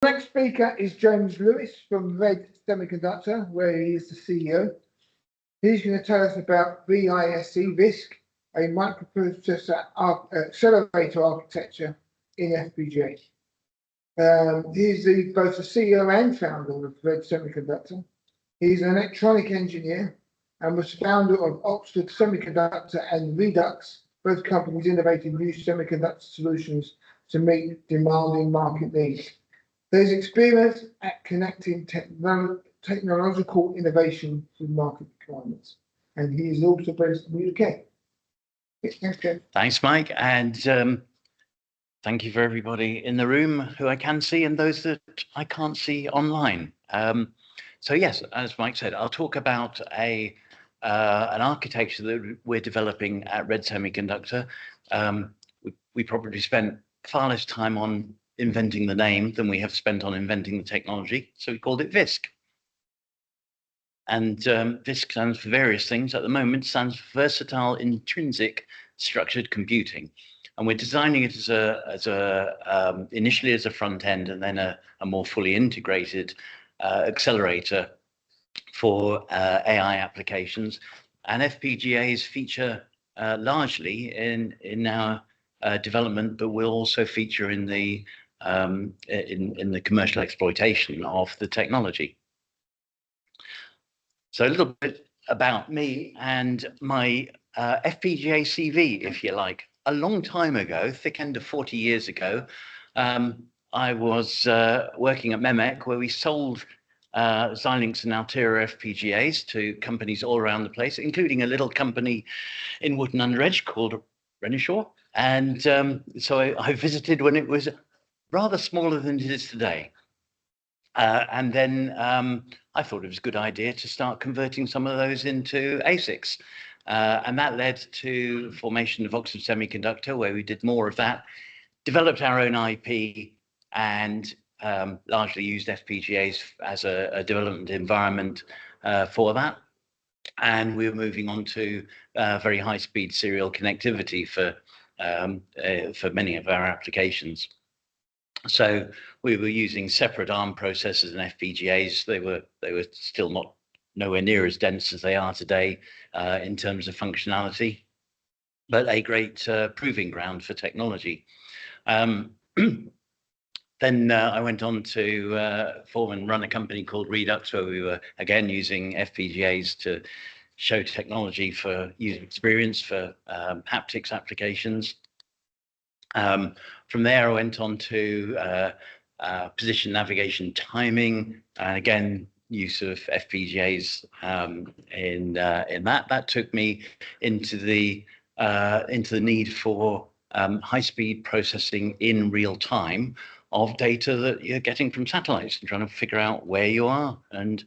Next speaker is James Lewis from Red Semiconductor, where he is the CEO. He's going to tell us about VISC, a microprocessor accelerator architecture in FPGA. He's both the CEO and founder of Red Semiconductor. He's an electronic engineer and was founder of Oxford Semiconductor and Redux, both companies innovating new semiconductor solutions to meet demanding market needs. There's experience at connecting technological innovation with market requirements, and he is also based in the UK. Thanks, Mike, and thank you for everybody in the room who I can see and those that I can't see online. So yes, as Mike said, I'll talk about an architecture that we're developing at Red Semiconductor. We probably spent far less time on inventing the name than we have spent on inventing the technology, so we called it VISC. And VISC stands for various things. At the moment, it stands for Versatile Intrinsic Structured Computing, and we're designing it initially as a front end, and then a more fully integrated accelerator for AI applications. And FPGAs feature largely in our development, but will also feature in the commercial exploitation of the technology. So a little bit about me and my FPGA CV, if you like. A long time ago, thick end of 40 years ago, I was working at Memec, where we sold Xilinx and Altera FPGAs to companies all around the place, including a little company in Wootton Under Edge called Renishaw. And so I visited when it was rather smaller than it is today. And then I thought it was a good idea to start converting some of those into ASICs. And that led to formation of Oxford Semiconductor, where we did more of that, developed our own IP, and largely used FPGAs as a development environment for that. And we were moving on to very high-speed serial connectivity for many of our applications. So we were using separate ARM processors and FPGAs. They were still nowhere near as dense as they are today in terms of functionality, but a great proving ground for technology. Then I went on to form and run a company called Redux, where we were again using FPGAs to show technology for user experience for haptics applications. From there, I went on to position, navigation, timing, and again, use of FPGAs in that. That took me into the need for high-speed processing in real time of data that you're getting from satellites, and trying to figure out where you are and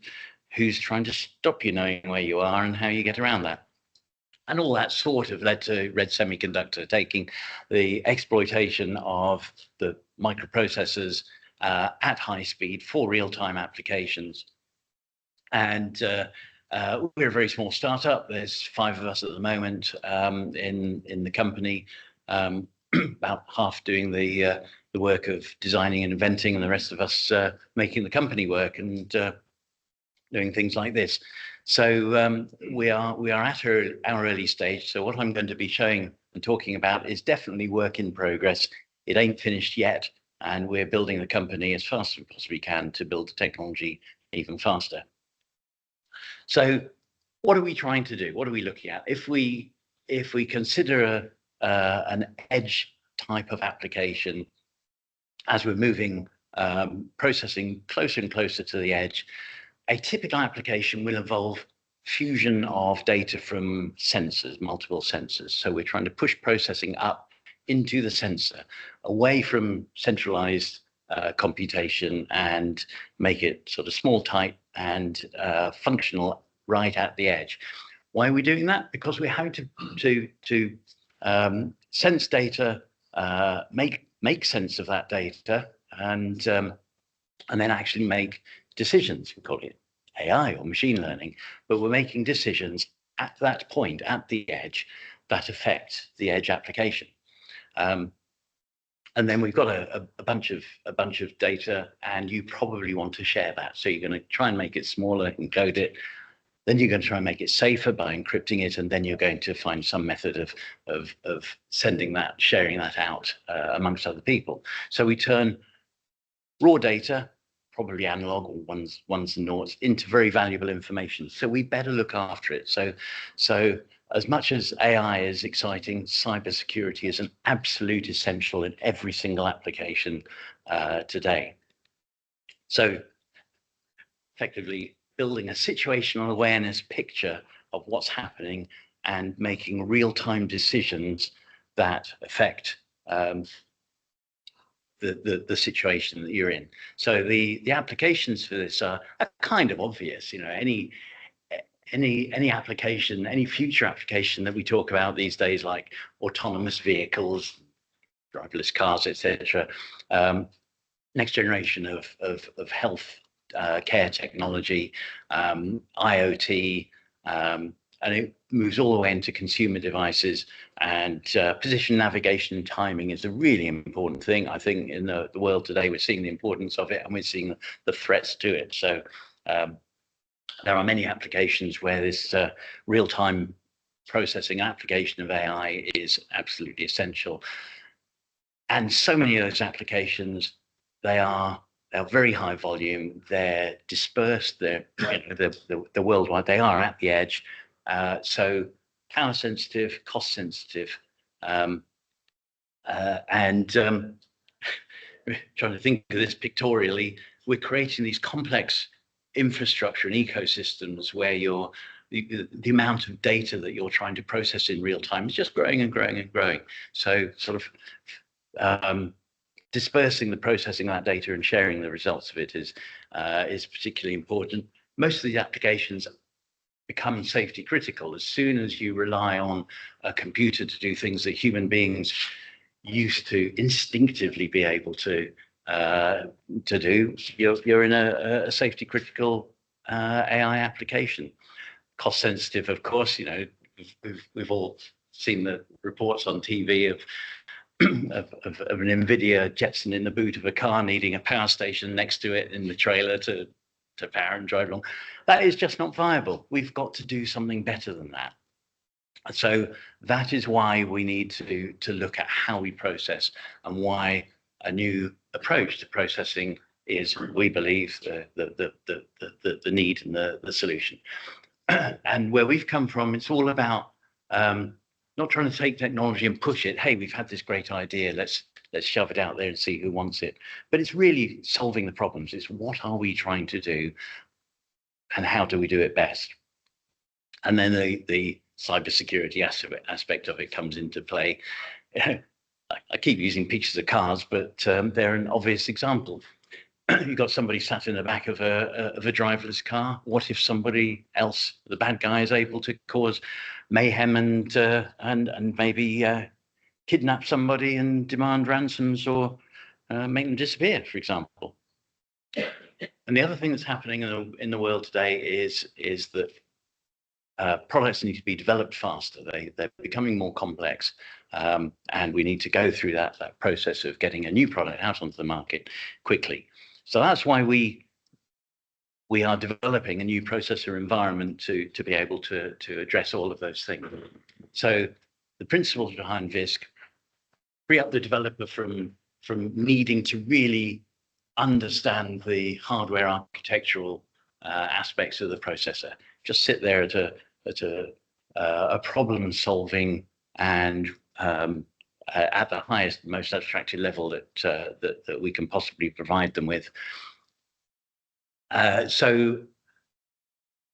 who's trying to stop you knowing where you are and how you get around that. And all that sort of led to Red Semiconductor taking the exploitation of the microprocessors at high speed for real-time applications. And we're a very small startup. There's 5 of us at the moment in the company, about half doing the work of designing and inventing, and the rest of us making the company work and doing things like this. So we are at our early stage. So what I'm going to be showing and talking about is definitely work in progress. It ain't finished yet, and we're building the company as fast as we possibly can to build the technology even faster. So what are we trying to do? What are we looking at? If we consider an edge type of application, as we're moving processing closer and closer to the edge, a typical application will involve fusion of data from sensors, multiple sensors. So we're trying to push processing up into the sensor, away from centralized computation, and make it sort of small, tight, and functional right at the edge. Why are we doing that? Because we're having to sense data, make sense of that data, and then actually make decisions. We call it AI or machine learning, but we're making decisions at that point, at the edge, that affect the edge application. And then we've got a bunch of data, and you probably want to share that. So you're going to try and make it smaller, encode it. Then you're going to try and make it safer by encrypting it, and then you're going to find some method of sending that, sharing that out amongst other people. So we turn raw data, probably analog or ones and noughts, into very valuable information. So we better look after it. So as much as AI is exciting, cybersecurity is an absolute essential in every single application today. So effectively building a situational awareness picture of what's happening and making real-time decisions that affect the situation that you're in. So the applications for this are kind of obvious. You know, any application, any future application that we talk about these days, like autonomous vehicles, driverless cars, etc. Next generation of health care technology, IoT, and it moves all the way into consumer devices. And position, navigation, and timing is a really important thing. I think in the world today, we're seeing the importance of it, and we're seeing the threats to it. So there are many applications where this real-time processing application of AI is absolutely essential. And so many of those applications, they're very high volume, they're dispersed, they're worldwide, they are at the edge. So power sensitive, cost sensitive, and trying to think of this pictorially, we're creating these complex infrastructure and ecosystems where the amount of data that you're trying to process in real time is just growing and growing and growing. So sort of dispersing the processing of that data and sharing the results of it is particularly important. Most of these applications become safety critical as soon as you rely on a computer to do things that human beings used to instinctively be able to do. You're in a safety critical AI application. Cost sensitive, of course. You know, we've all seen the reports on TV of an NVIDIA Jetson in the boot of a car needing a power station next to it in the trailer to power and drive along. That is just not viable. We've got to do something better than that. So that is why we need to look at how we process, and why a new approach to processing is, we believe, the need and the solution. And where we've come from, it's all about not trying to take technology and push it. Hey, we've had this great idea. Let's shove it out there and see who wants it. But it's really solving the problems. It's what are we trying to do, and how do we do it best? And then the cybersecurity aspect of it comes into play. I keep using pictures of cars, but they're an obvious example. You've got somebody sat in the back of a driverless car. What if somebody else, the bad guy, is able to cause mayhem and maybe kidnap somebody and demand ransoms, or make them disappear, for example? And the other thing that's happening in the world today is that products need to be developed faster. They're becoming more complex, and we need to go through that process of getting a new product out onto the market quickly. So that's why we are developing a new processor environment to be able to address all of those things. So the principles behind VISC free up the developer from needing to really understand the hardware architectural aspects of the processor. Just sit there at a problem solving and at the highest, most abstracted level that we can possibly provide them with. So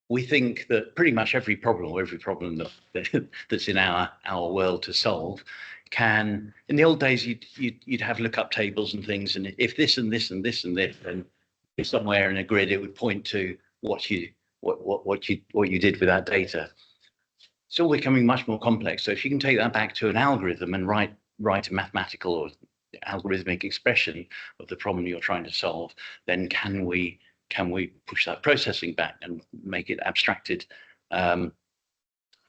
we think that pretty much every problem that's in our world to solve can. In the old days, you'd have lookup tables and things, and if this and this and this and this, and somewhere in a grid, it would point to what you did with that data. It's all becoming much more complex. So if you can take that back to an algorithm and write a mathematical or algorithmic expression of the problem you're trying to solve, then can we push that processing back and make it abstracted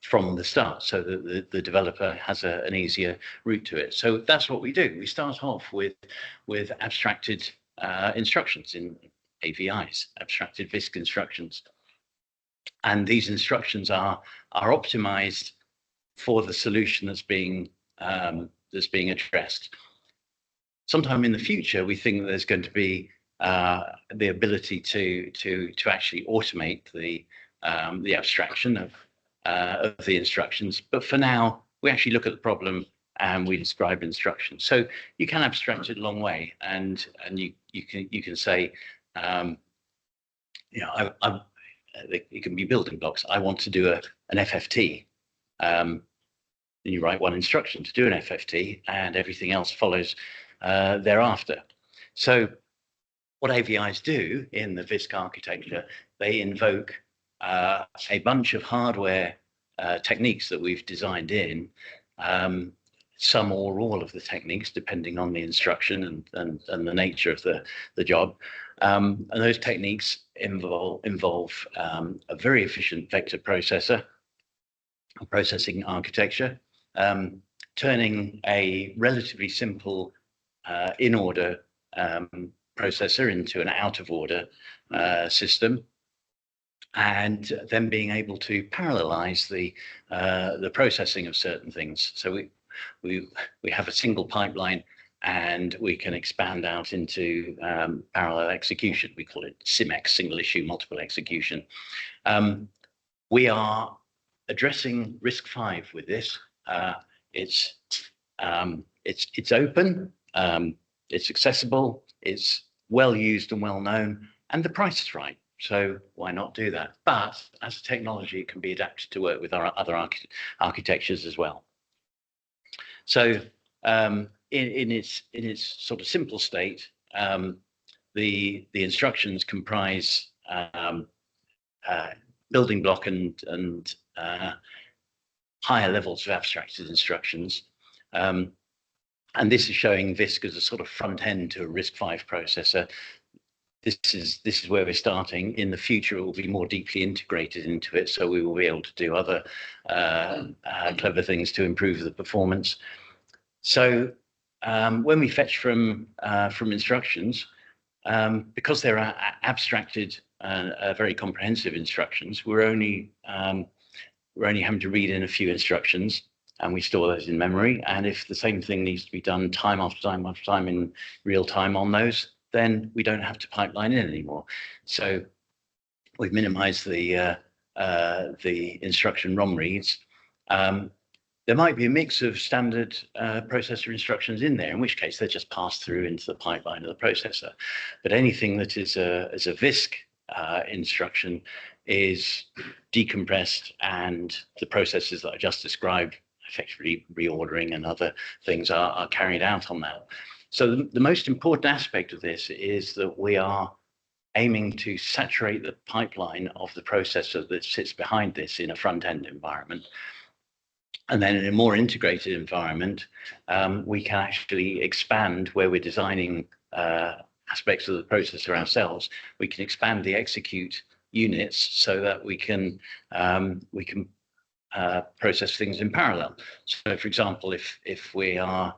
from the start, so that the developer has an easier route to it. So that's what we do. We start off with abstracted instructions in AVIs, abstracted VISC instructions, and these instructions are optimized for the solution that's being addressed. Sometime in the future, we think that there's going to be the ability to actually automate the abstraction of the instructions. But for now, we actually look at the problem and we describe instructions. So you can abstract it a long way, and you can say, you know, it can be building blocks. I want to do an FFT. And you write one instruction to do an FFT, and everything else follows thereafter. So what AVIs do in the VISC architecture, they invoke a bunch of hardware techniques that we've designed in, some or all of the techniques, depending on the instruction and the nature of the job. And those techniques involve a very efficient vector processor, processing architecture, turning a relatively simple in-order processor into an out-of-order system, and then being able to parallelize the processing of certain things. So we have a single pipeline, and we can expand out into parallel execution. We call it SIMEX, single issue multiple execution. We are addressing RISC-V with this. It's open, it's accessible, it's well used and well known, and the price is right. So why not do that? But as a technology, it can be adapted to work with our other architectures as well. So in its sort of simple state, the instructions comprise building block and higher levels of abstracted instructions. And this is showing VISC as a sort of front end to a RISC-V processor. This is where we're starting. In the future, it will be more deeply integrated into it, so we will be able to do other clever things to improve the performance. So when we fetch from instructions, because there are abstracted very comprehensive instructions, we're only having to read in a few instructions, and we store those in memory. And if the same thing needs to be done time after time after time in real time on those, then we don't have to pipeline in anymore. So we've minimized the instruction ROM reads. There might be a mix of standard processor instructions in there, in which case they're just passed through into the pipeline of the processor. But anything that is a VISC instruction is decompressed, and the processes that I just described, effectively reordering and other things, are carried out on that. So the most important aspect of this is that we are aiming to saturate the pipeline of the processor that sits behind this in a front-end environment. And then in a more integrated environment, we can actually expand where we're designing aspects of the processor ourselves. We can expand the execute units so that we can process things in parallel. So, for example, if we are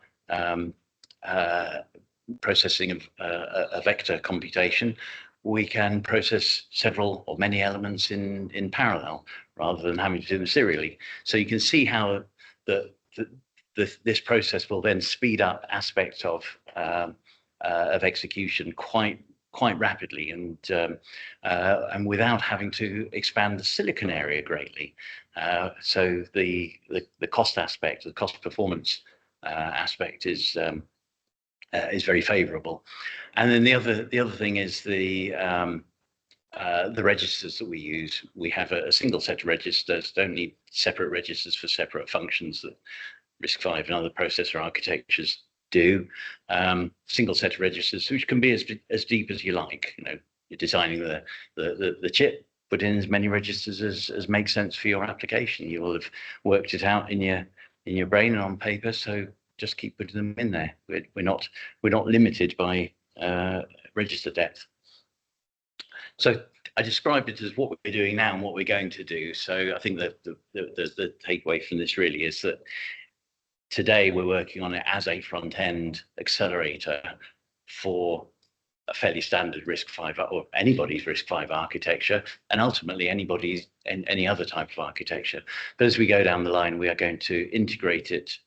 processing a vector computation, we can process several or many elements in parallel rather than having to do them serially. So you can see how this process will then speed up aspects of execution quite rapidly, and without having to expand the silicon area greatly. So the cost aspect, the cost performance aspect is very favorable. And then the other thing is the registers that we use. We have a single set of registers. Don't need separate registers for separate functions that RISC-V and other processor architectures do. Single set of registers, which can be as deep as you like. You know, you're designing the chip, put in as many registers as makes sense for your application. You will have worked it out in your brain and on paper. So just keep putting them in there. We're not limited by register depth. So I described it as what we're doing now and what we're going to do. So I think that the takeaway from this really is that today we're working on it as a front-end accelerator for a fairly standard RISC-V or anybody's RISC-V architecture, and ultimately anybody's and any other type of architecture. But as we go down the line, we are going to integrate it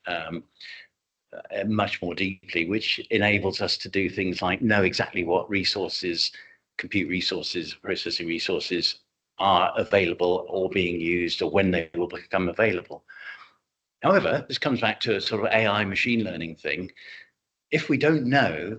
much more deeply, which enables us to do things like know exactly what resources, compute resources, processing resources are available or being used, or when they will become available. However, this comes back to a sort of AI machine learning thing. If we don't know,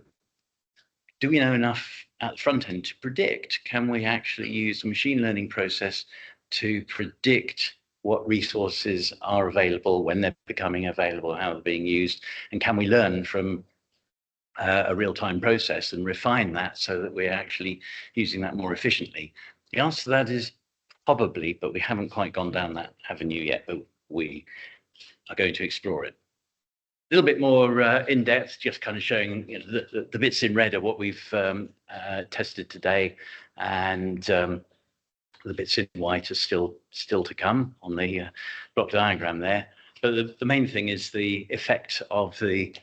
do we know enough at the front end to predict? Can we actually use the machine learning process to predict what resources are available, when they're becoming available, how they're being used? And can we learn from a real-time process and refine that so that we're actually using that more efficiently? The answer to that is probably, but we haven't quite gone down that avenue yet, but we are going to explore it. A little bit more in depth, just kind of showing, you know, the bits in red are what we've tested today, and the bits in white are still to come on the block diagram there. But the main thing is the effect of the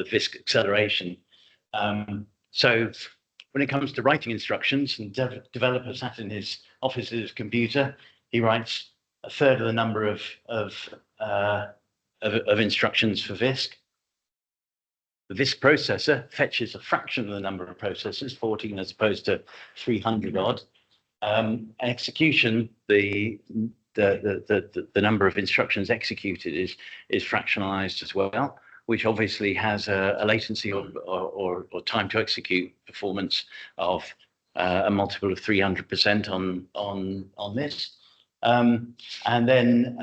VISC acceleration. So when it comes to writing instructions, and developer sat in his office at his computer, he writes a third of the number of instructions for VISC. The VISC processor fetches a fraction of the number of processors, 14 as opposed to 300 odd. Execution, the number of instructions executed is fractionalized as well, which obviously has a latency or time to execute performance of a multiple of 300% on this. And then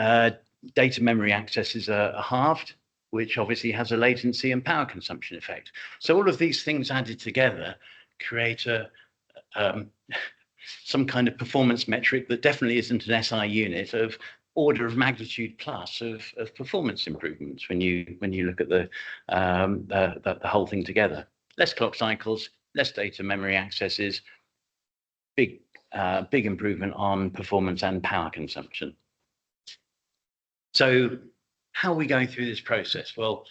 data memory accesses are halved, which obviously has a latency and power consumption effect. So all of these things added together create some kind of performance metric that definitely isn't an SI unit of order of magnitude plus of performance improvements when you look at the whole thing together. Less clock cycles, less data memory accesses, big improvement on performance and power consumption. So how are we going through this process? Well,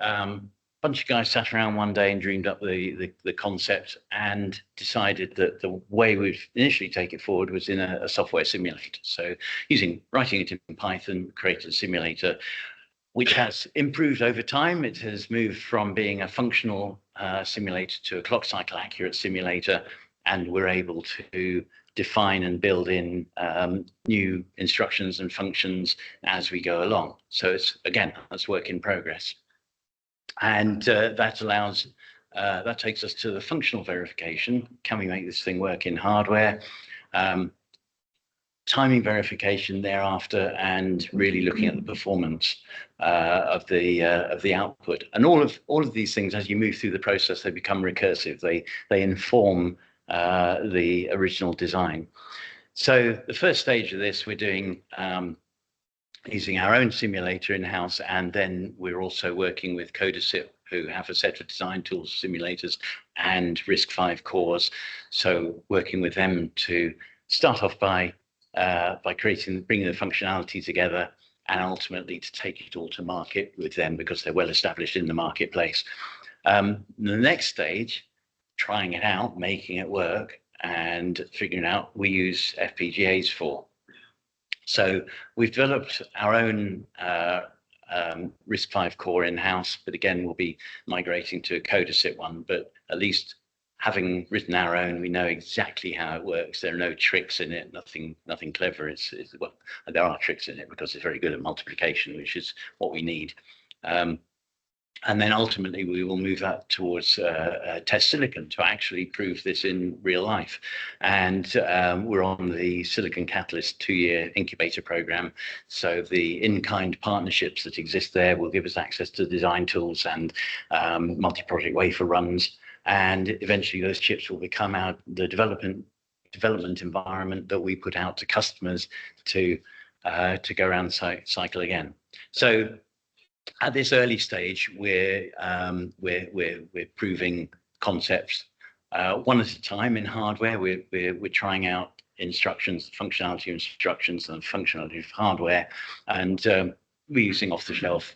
a bunch of guys sat around one day and dreamed up the concept and decided that the way we'd initially take it forward was in a software simulator. So writing it in Python, created a simulator, which has improved over time. It has moved from being a functional simulator to a clock cycle accurate simulator, and we're able to define and build in new instructions and functions as we go along. So it's, again, that's work in progress. And that takes us to the functional verification. Can we make this thing work in hardware? Timing verification thereafter, and really looking at the performance of the output. And all of these things, as you move through the process, they become recursive. They inform the original design. So the first stage of this, we're doing using our own simulator in-house, and then we're also working with Codasip, who have a set of design tools, simulators, and RISC-V cores. So working with them to start off by bringing the functionality together, and ultimately to take it all to market with them because they're well established in the marketplace. The next stage, trying it out, making it work, and figuring out we use FPGAs for. So we've developed our own RISC-V core in-house, but again, we'll be migrating to a Codasip one. But at least having written our own, we know exactly how it works. There are no tricks in it, nothing clever. Well, there are tricks in it because it's very good at multiplication, which is what we need. And then ultimately we will move that towards test silicon to actually prove this in real life. And we're on the Silicon Catalyst 2-year incubator program. So the in-kind partnerships that exist there will give us access to design tools and multi-project wafer runs. And eventually those chips will become the development environment that we put out to customers to go around the cycle again. So at this early stage, we're proving concepts one at a time in hardware. We're trying out instructions, functionality of instructions and functionality of hardware, and we're using off-the-shelf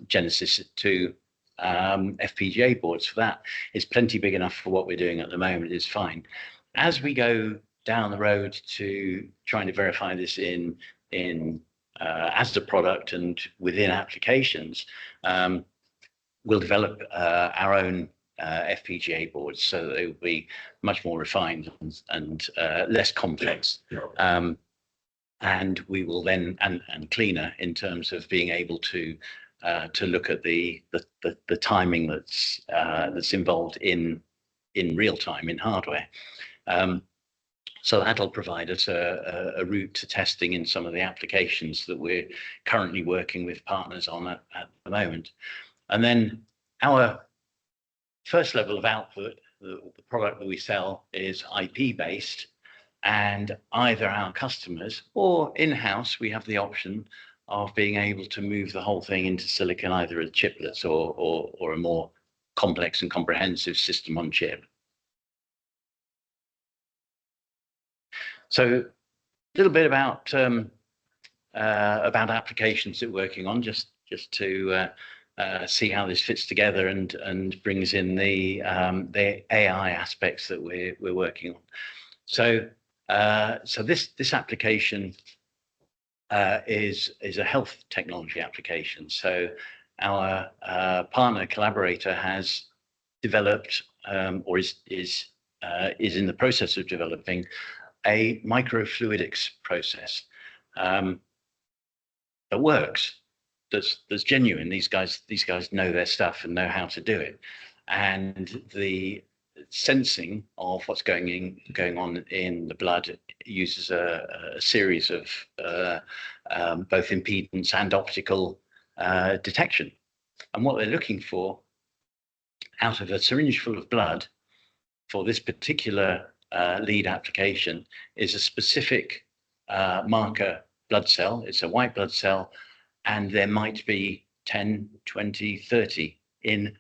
Genesis 2 FPGA boards for that. It's plenty big enough for what we're doing at the moment. It's fine. As we go down the road to trying to verify this in as a product and within applications, we'll develop our own FPGA boards so that they will be much more refined and less complex. And we will then and cleaner in terms of being able to look at the timing that's involved in real time in hardware. So that'll provide us a route to testing in some of the applications that we're currently working with partners on at the moment. And then our first level of output, the product that we sell, is IP based, and either our customers or in-house, we have the option of being able to move the whole thing into silicon, either as chiplets or a more complex and comprehensive system on chip. So a little bit about applications that we're working on, just to see how this fits together and brings in the AI aspects that we're working on. So this application is a health technology application. So our partner collaborator has developed or is in the process of developing a microfluidics process that works. That's genuine. These guys know their stuff and know how to do it, and the sensing of what's going on in the blood uses a series of both impedance and optical detection. And what they're looking for out of a syringe full of blood for this particular lead application is a specific marker blood cell. It's a white blood cell, and there might be 10, 20, 30 in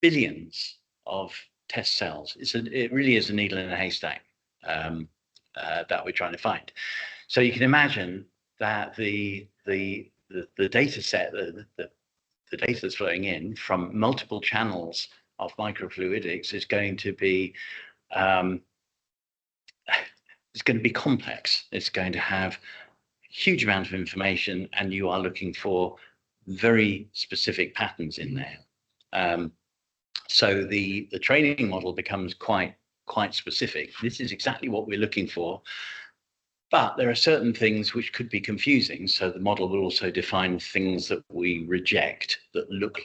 billions of test cells. It really is a needle in a haystack that we're trying to find. So you can imagine that the data set, the data that's flowing in from multiple channels of microfluidics is going to be complex. It's going to have huge amount of information, and you are looking for very specific patterns in there. So the training model becomes quite specific. This is exactly what we're looking for, but there are certain things which could be confusing. So the model will also define things that we reject that look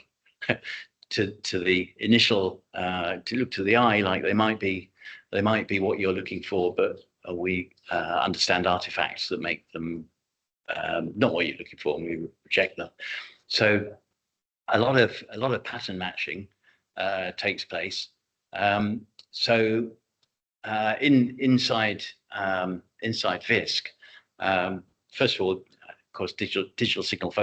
to the initial to look to the eye like they might be what you're looking for, but we understand artifacts that make them not what you're looking for, and we reject them. So a lot of pattern matching takes place. So inside VISC, first of all, of course, digital signal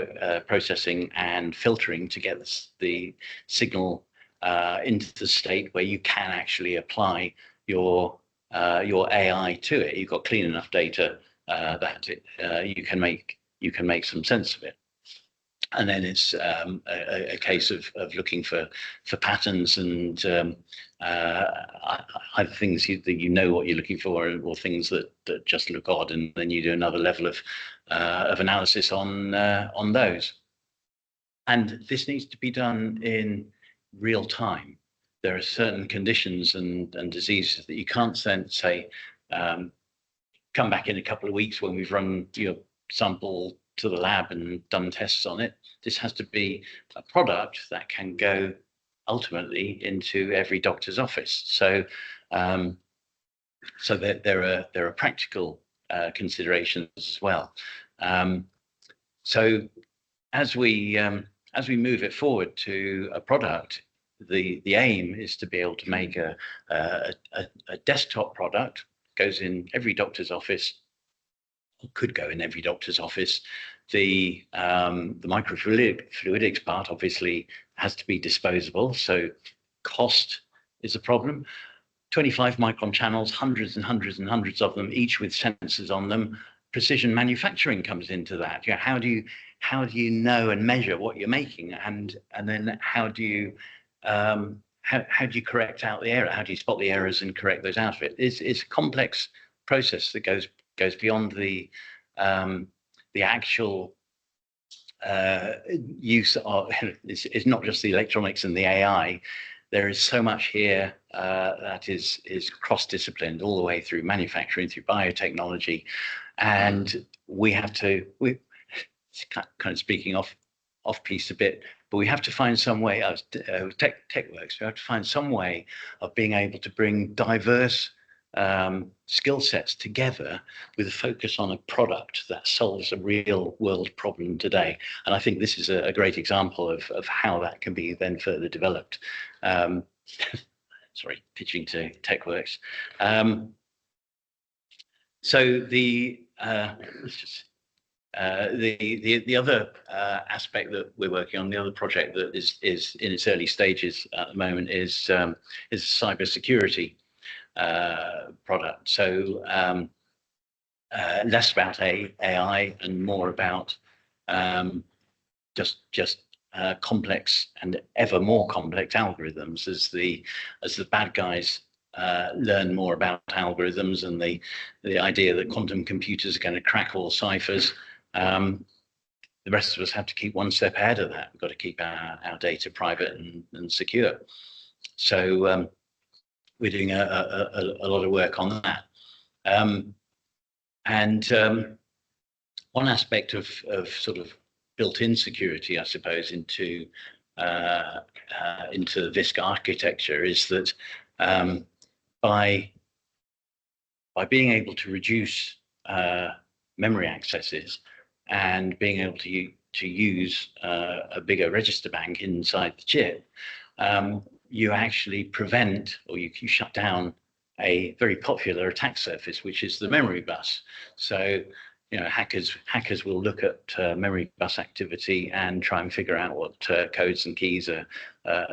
processing and filtering to get the signal into the state where you can actually apply your AI to it. You've got clean enough data that you can make some sense of it. And then it's a case of looking for patterns and either things that you know what you're looking for, or things that just look odd, and then you do another level of analysis on those. And this needs to be done in real time. There are certain conditions and diseases that you can't then say, come back in a couple of weeks when we've run your sample to the lab and done tests on it. This has to be a product that can go ultimately into every doctor's office. So so there are practical considerations as well. So as we move it forward to a product, the aim is to be able to make a desktop product, goes in every doctor's office, could go in every doctor's office. The microfluidics part obviously has to be disposable, so cost is a problem. 25 micron channels, hundreds and hundreds and hundreds of them, each with sensors on them. Precision manufacturing comes into that. You know, how do you know and measure what you're making, and then how do you correct out the error? How do you spot the errors and correct those out of it? It's a complex process that goes beyond the actual use of. It's not just the electronics and the AI. There is so much here that is cross-disciplined all the way through manufacturing, through biotechnology, and we kind of speaking off piece a bit, but we have to find some way. TechWorks. We have to find some way of being able to bring diverse skill sets together with a focus on a product that solves a real world problem today. And I think this is a great example of how that can be then further developed. Sorry, pitching to TechWorks. So the other aspect that we're working on, the other project that is in its early stages at the moment is cybersecurity product. So less about AI and more about just complex and ever more complex algorithms as the bad guys learn more about algorithms, and the idea that quantum computers are going to crack all ciphers. The rest of us have to keep one step ahead of that. We've got to keep our data private and secure. So we're doing a lot of work on that. One aspect of sort of built-in security, I suppose, into the VISC architecture is that by being able to reduce memory accesses and being able to use a bigger register bank inside the chip, you actually prevent, or you shut down a very popular attack surface, which is the memory bus. So, you know, hackers will look at memory bus activity and try and figure out what codes and keys are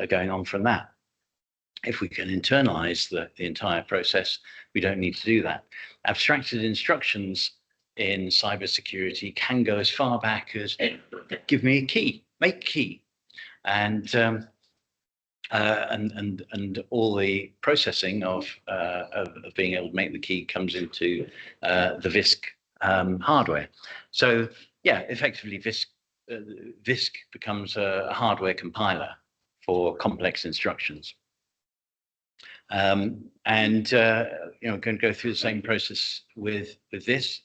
going on from that. If we can internalize the entire process, we don't need to do that. Abstracted instructions in cybersecurity can go as far back as give me a key, make key, and all the processing of being able to make the key comes into the VISC hardware. So yeah, effectively VISC becomes a hardware compiler for complex instructions. You know, going to go through the same process with this,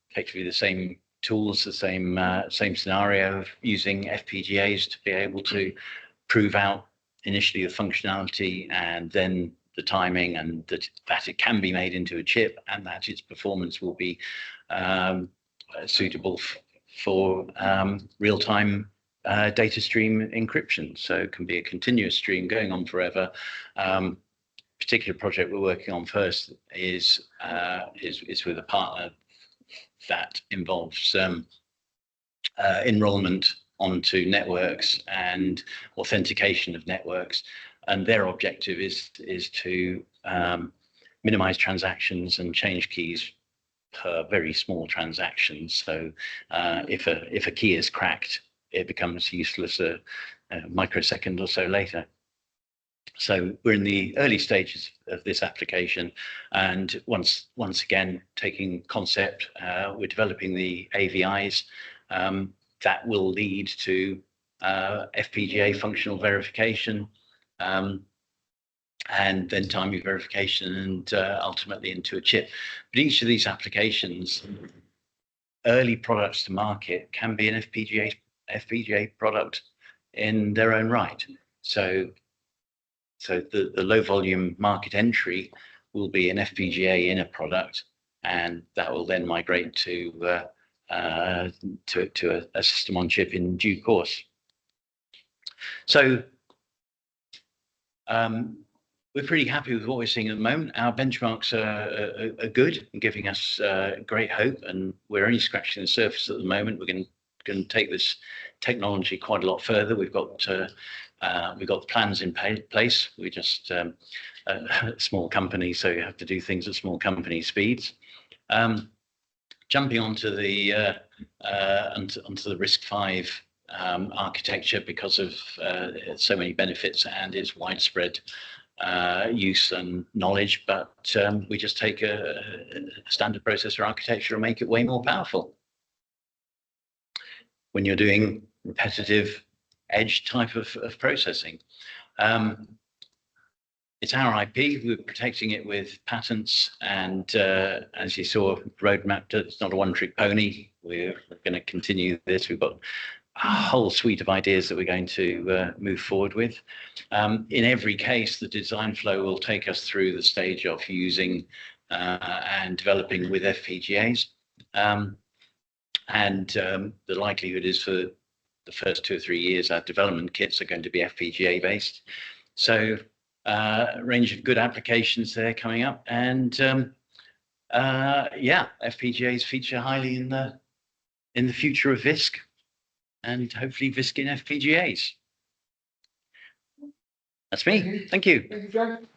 effectively the same tools, the same scenario of using FPGAs to be able to prove out initially the functionality and then the timing, and that it can be made into a chip and that its performance will be suitable for real-time data stream encryption. So it can be a continuous stream going on forever. Particular project we're working on first is with a partner that involves enrollment onto networks and authentication of networks, and their objective is to minimize transactions and change keys per very small transactions. So if a key is cracked, it becomes useless a microsecond or so later. So we're in the early stages of this application, and once again taking concept, we're developing the AVIs that will lead to FPGA functional verification, and then timing verification, and ultimately into a chip. But each of these applications, early products to market, can be an FPGA product in their own right. So the low volume market entry will be an FPGA in a product, and that will then migrate to a system on chip in due course. So we're pretty happy with what we're seeing at the moment. Our benchmarks are good and giving us great hope, and we're only scratching the surface at the moment. We're going to take this technology quite a lot further. We've got we've got the plans in place. We're just a small company, so you have to do things at small company speeds. Jumping onto the RISC-V architecture because of so many benefits and its widespread use and knowledge, but we just take a standard processor architecture and make it way more powerful. When you're doing repetitive edge type of processing. It's our IP, we're protecting it with patents, and as you saw, roadmap, it's not a one-trick pony. We're going to continue this. We've got a whole suite of ideas that we're going to move forward with. In every case, the design flow will take us through the stage of using and developing with FPGAs. The likelihood is for the first 2 or 3 years, our development kits are going to be FPGA based. So a range of good applications there coming up. And yeah, FPGAs feature highly in the future of VISC, and hopefully VISC in FPGAs. That's me. Thank you. Thank you, James.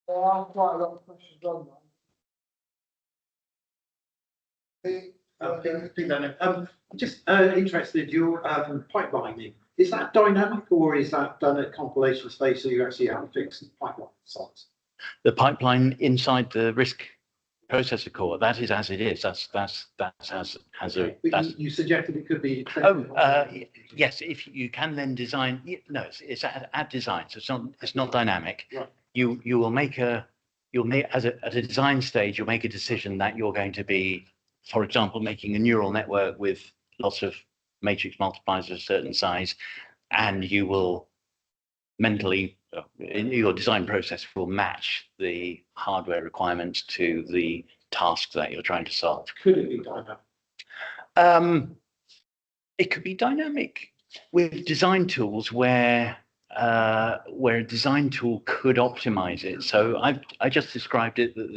There are quite a lot of questions online. I'm just interested, your pipelining, is that dynamic or is that done at compilation stage, so you actually have a fixed pipeline size? The pipeline inside the RISC processor core, that is as it is. You suggested it could be. Yes, if you can then design. No, it's at design, so it's not dynamic. Right. You'll make at a design stage, you'll make a decision that you're going to be, for example, making a neural network with lots of matrix multipliers of a certain size, and you will mentally, your design process will match the hardware requirements to the task that you're trying to solve. Could it be dynamic? It could be dynamic with design tools where a design tool could optimize it. So I just described it that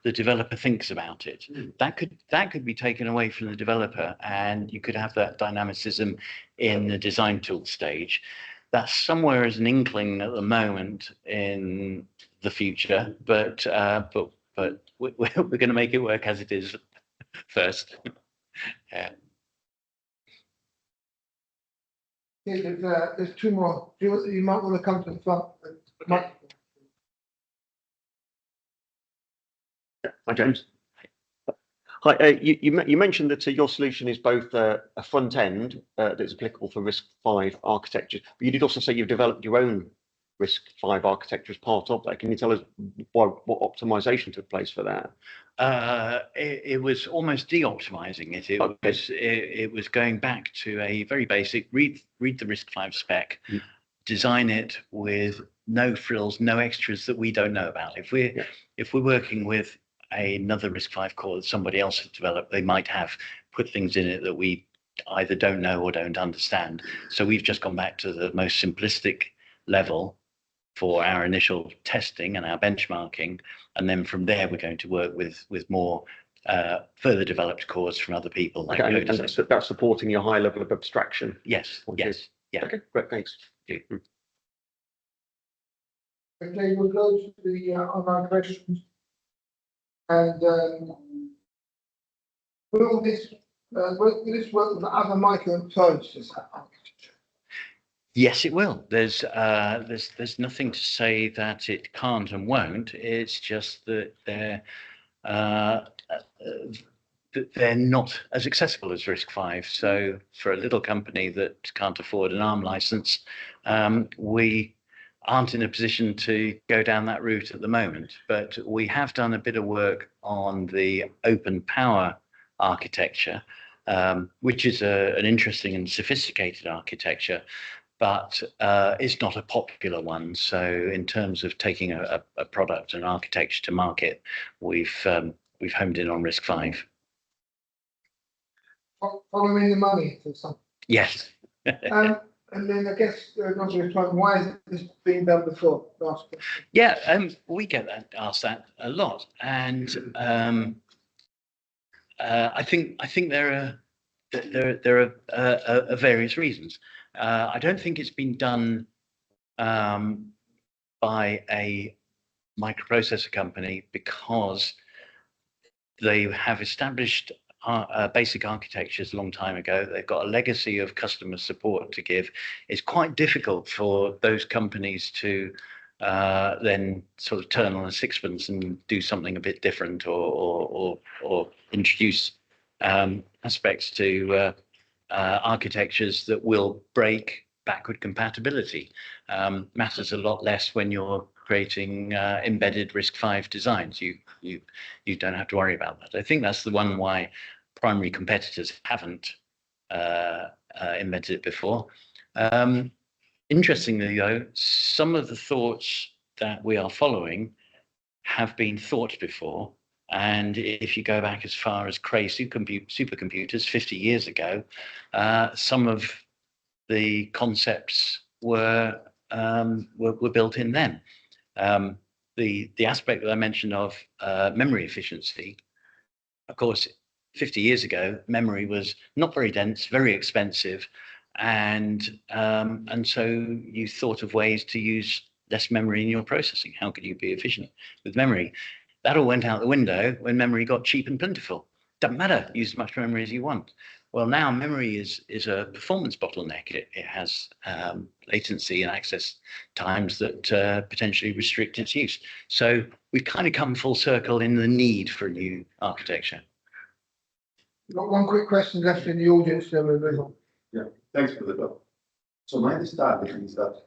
the developer thinks about it. That could be taken away from the developer, and you could have that dynamicism in the design tool stage. That's somewhere as an inkling at the moment in the future, but we're going to make it work as it is first. Yeah. There's 2 more. You might want to come to the front. Hi, James. Hi. You mentioned that your solution is both a front end that's applicable for RISC-V architecture, but you did also say you've developed your own RISC-V architecture as part of that. Can you tell us what optimization took place for that? It was almost de-optimizing it. It was going back to a very basic read the RISC-V spec, design it with no frills, no extras that we don't know about. If we're working with another RISC-V core that somebody else has developed, they might have put things in it that we either don't know or don't understand. So we've just gone back to the most simplistic level for our initial testing and our benchmarking, and then from there we're going to work with more further developed cores from other people. Like and that's supporting your high level of abstraction. Yes. Yes. Yeah. Okay. Great. Thanks. Okay. Okay, we'll go to the online questions. And will this work with other microcontrollers architecture? Yes, it will. There's nothing to say that it can't and won't. It's just that they're not as accessible as RISC-V. So for a little company that can't afford an ARM license, we aren't in a position to go down that route at the moment. But we have done a bit of work on the open power architecture, which is an interesting and sophisticated architecture, but it's not a popular one. So in terms of taking a product and architecture to market, we've homed in on RISC-V. Following the money or something. Yes. And then I guess why is this being done before? Last question. Yeah, we get asked that a lot, and I think there are there are various reasons. I don't think it's been done by a microprocessor company because they have established basic architectures a long time ago. They've got a legacy of customer support to give. It's quite difficult for those companies to then sort of turn on a sixpence and do something a bit different or introduce aspects to architectures that will break backward compatibility. Matters a lot less when you're creating embedded RISC-V designs. You don't have to worry about that. I think that's the one why primary competitors haven't invented it before. Interestingly, though, some of the thoughts that we are following have been thought before. And if you go back as far as Cray supercomputers 50 years ago, some of the concepts were built in then. The aspect that I mentioned of memory efficiency, of course, 50 years ago, memory was not very dense, very expensive, and so you thought of ways to use less memory in your processing. How could you be efficient with memory? That all went out the window when memory got cheap and plentiful. Doesn't matter, use as much memory as you want. Well, now memory is a performance bottleneck. It has latency and access times that potentially restrict its use. So we've kind of come full circle in the need for a new architecture. We've got one quick question left in the audience, then we'll move on. Yeah, thanks for the talk. So my understanding is that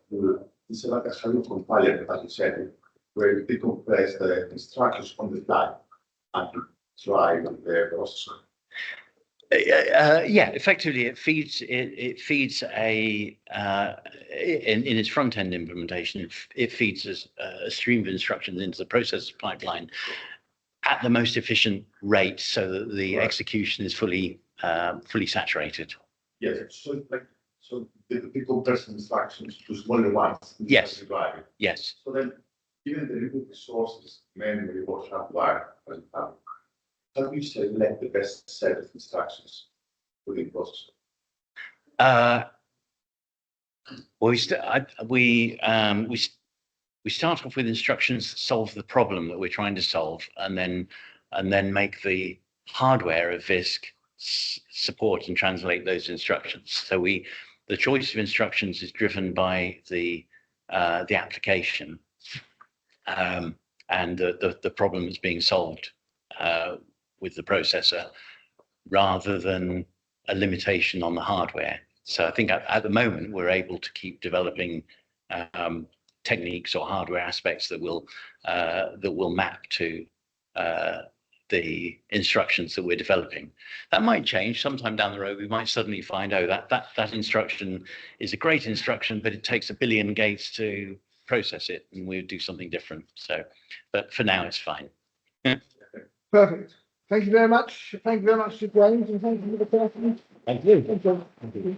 it's like a shadow compiler, as you said, where you decompress the instructions on the fly and try with the processor. Yeah, effectively, it feeds a in its front end implementation. It feeds a stream of instructions into the process pipeline at the most efficient rate, so that the execution is fully saturated. Yes, so the decompress instructions to smaller ones. Yes. Yes. So then, given the input resources, memory, or hardware, how do you select the best set of instructions within processor? Well, we start off with instructions that solve the problem that we're trying to solve, and then make the hardware of VISC support and translate those instructions. So the choice of instructions is driven by the application and the problem that's being solved with the processor, rather than a limitation on the hardware. So I think at the moment we're able to keep developing techniques or hardware aspects that will map to the instructions that we're developing. That might change sometime down the road. We might suddenly find, oh, that instruction is a great instruction, but it takes 1 billion gates to process it, and we'll do something different. So, but for now, it's fine. Perfect. Thank you very much. Thank you very much to James, and thank you for the question. Thank you. Thank you.